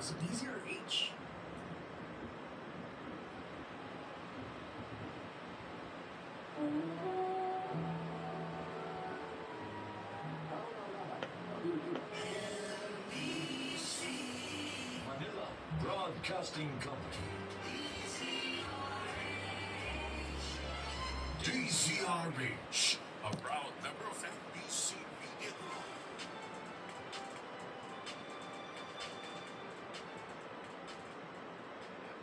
Is it easy or H? Manila Broadcasting Company. DZRH, a proud member of NBC Media Group.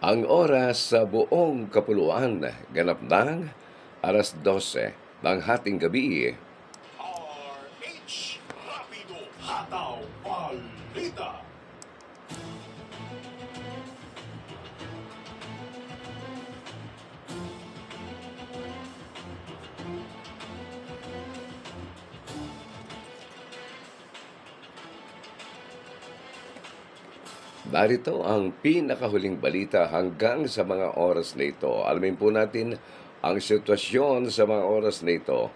Ang oras sa buong kapuluan, ganap ng alas 12 ng hating gabi. RH Rapido Hataw Balita. Narito ang pinakahuling balita hanggang sa mga oras na ito. Alamin po natin ang sitwasyon sa mga oras na ito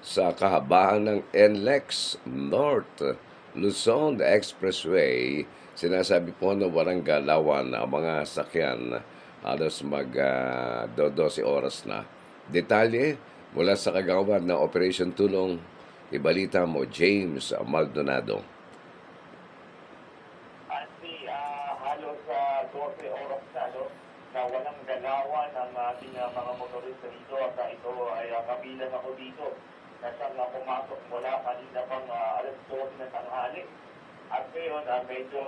sa kahabaan ng NLEX North Luzon Expressway. Sinasabi po na walang galawan ang mga sakyan. Halos mag 12 oras na. Detalye mula sa kagawad ng Operation Tulong, ibalita mo James Maldonado. Halos 12 oras na, no, na walang galawan ang ating mga motorista dito at ito ay kabilang ako dito na siyang pumasok mula kanina pang alas 12 na tanghali. At ngayon, medyo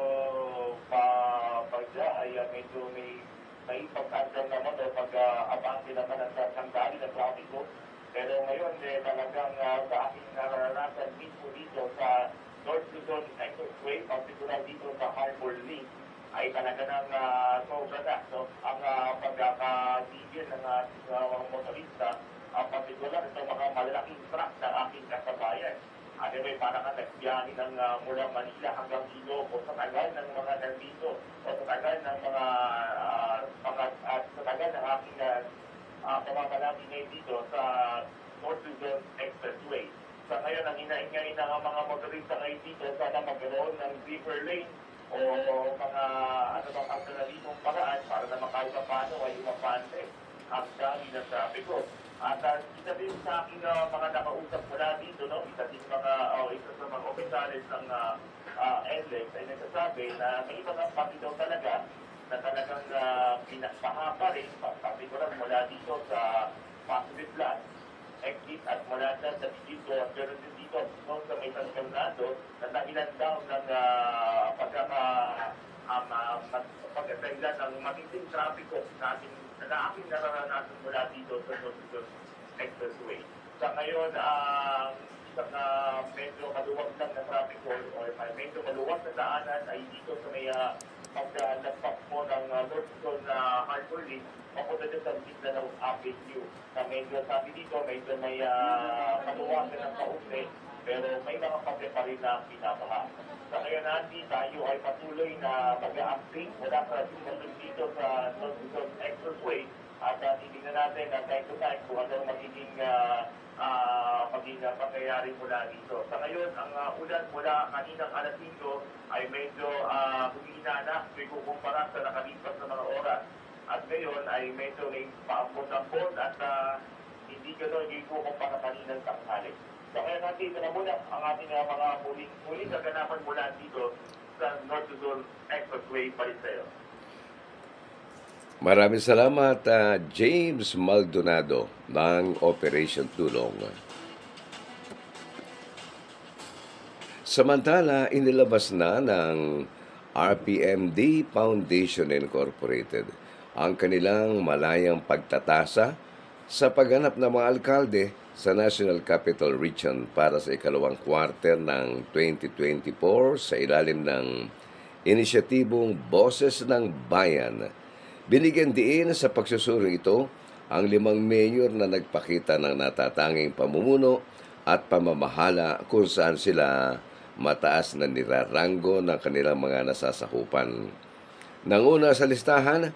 pagka ay medyo may pagkandang naman o pag-abante naman ang sandali ng trafiko. Pero ngayon, talagang sa aking naranasan mismo dito sa North Luzon Expressway, particular dito sa Harbor Link, ay talaga ng sobra na. So, ang pagkakatigil ng mga motorista, particular itong mga malalaking truck na aking kasabayan. May parang nagbiyahe ng mula Manila hanggang Ilocos sa tagal ng mga nandito o sa tagal ng sa tagal ng aking pamamalagi ngayon dito sa North Luzon Expressway. Sa ngayon, ang hinahingayin ng mga motorista ngayon dito, sana magkaroon ng zipper lane o mga alternatibong paraan para na kahit paano ay umapante ang dami ng trapiko. At isa din sa aking mga nakausap mula dito, no? isa sa mga opisyalis ng NLEX ay nagsasabi na may ibang pati daw talaga na talagang pinapahaba rin, partikular mula dito sa Pacific Plan, exit at mula dyan sa dito, pero din dito sa may Tancanado, na dahilan daw ng pagkakailan ng matinding trapiko na aking nararanasan mula dito sa North Expressway. Sa ngayon, isang medyo maluwag lang na trapiko o medyo maluwag na daanan ay dito sa may paglalagpak mo ng North Luzon Harbor Link, mapunta dito sa Mindanao Avenue. Na medyo sabi dito, medyo may maluwag na ng kaunti, pero may mga pagke pa rin na pinabaha. Sa ngayon natin, tayo ay patuloy na mag-a-acting mula sa dito sa North Luzon Expressway at titignan natin na time to time kung ano magiging pangyayari mula dito. Sa ngayon, ang ulan mula kaninang alas 5 ay medyo humina na kukumpara sa nakalipas na mga oras. At ngayon ay medyo may paambon-ambon at hindi gano'n hindi kukumpara kaninang tanghali. So kaya natin na muna ang ating mga muling kaganapan mula dito sa North Luzon Expressway Paliseo. Maraming salamat James Maldonado ng Operation Tulong. Samantala, inilabas na ng RPMD Foundation Incorporated ang kanilang malayang pagtatasa sa pagganap ng mga alkalde sa National Capital Region para sa ikalawang quarter ng 2024 sa ilalim ng inisyatibong Boses ng Bayan. Binigyan diin sa pagsusuring ito ang 5 mayor na nagpakita ng natatanging pamumuno at pamamahala kung saan sila mataas na nirarango ng kanilang mga nasasakupan. Nanguna sa listahan,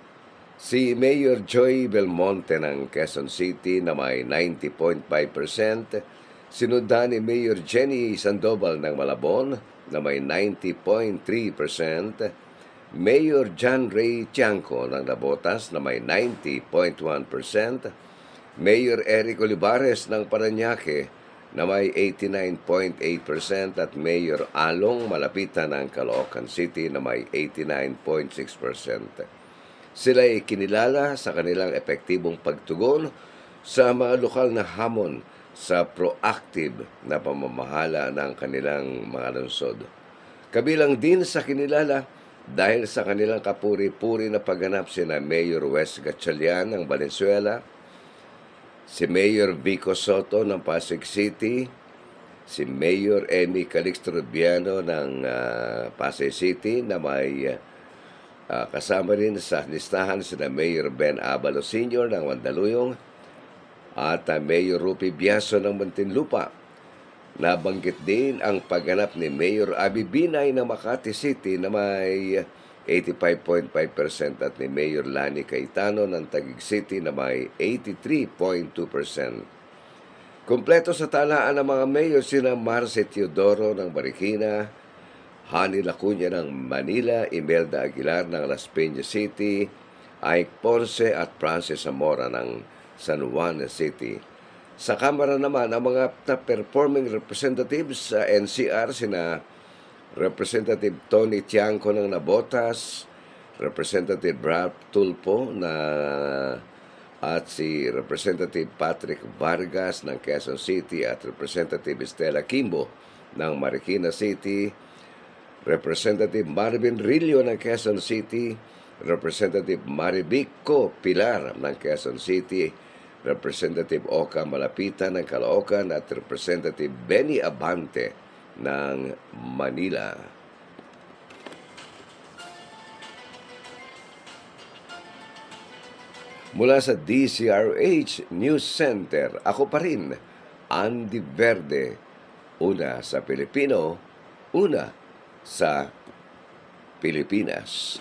si Mayor Joy Belmonte ng Quezon City na may 90.5%, sinundan ni Mayor Jenny Sandoval ng Malabon na may 90.3%, Mayor John Ray Tiangco ng Navotas na may 90.1%, Mayor Eric Olivares ng Parañaque na may 89.8% at Mayor Along Malapitan ng Caloocan City na may 89.6%. Sila ay kinilala sa kanilang epektibong pagtugon sa mga lokal na hamon sa proactive na pamamahala ng kanilang mga lungsod. Kabilang din sa kinilala dahil sa kanilang kapuri-puri na pagganap sina Mayor Wes Gatchalian ng Valenzuela, si Mayor Vico Soto ng Pasig City, si Mayor Emmy Calixto Rubiano ng Pasay City na may kasama rin sa listahan sina Mayor Ben Abalo Sr. ng Mandaluyong at Mayor Rupi Biaso ng Muntinlupa. Nabanggit din ang pagganap ni Mayor Abby Binay ng Makati City na may 85.5% at ni Mayor Lani Cayetano ng Taguig City na may 83.2%. Kumpleto sa talaan ng mga mayor sina Marce Teodoro ng Marikina, Hani Lacuna ng Manila, Imelda Aguilar ng Las Piñas City, Ike Ponce at Francis Zamora ng San Juan City. Sa Kamara naman, ang mga top-performing representatives sa NCR sina Representative Tony Tiangco ng Navotas, Representative Ralph Tulpo at si Representative Patrick Vargas ng Quezon City at Representative Estela Kimbo ng Marikina City, Representative Marvin Rillo ng Quezon City, Representative Maribico Pilar ng Quezon City, Representative Oka Malapitan ng Caloocan at Representative Benny Abante ng Manila. Mula sa DCRH News Center, ako pa rin, Andy Verde, una sa Pilipino, una sa Pilipinas.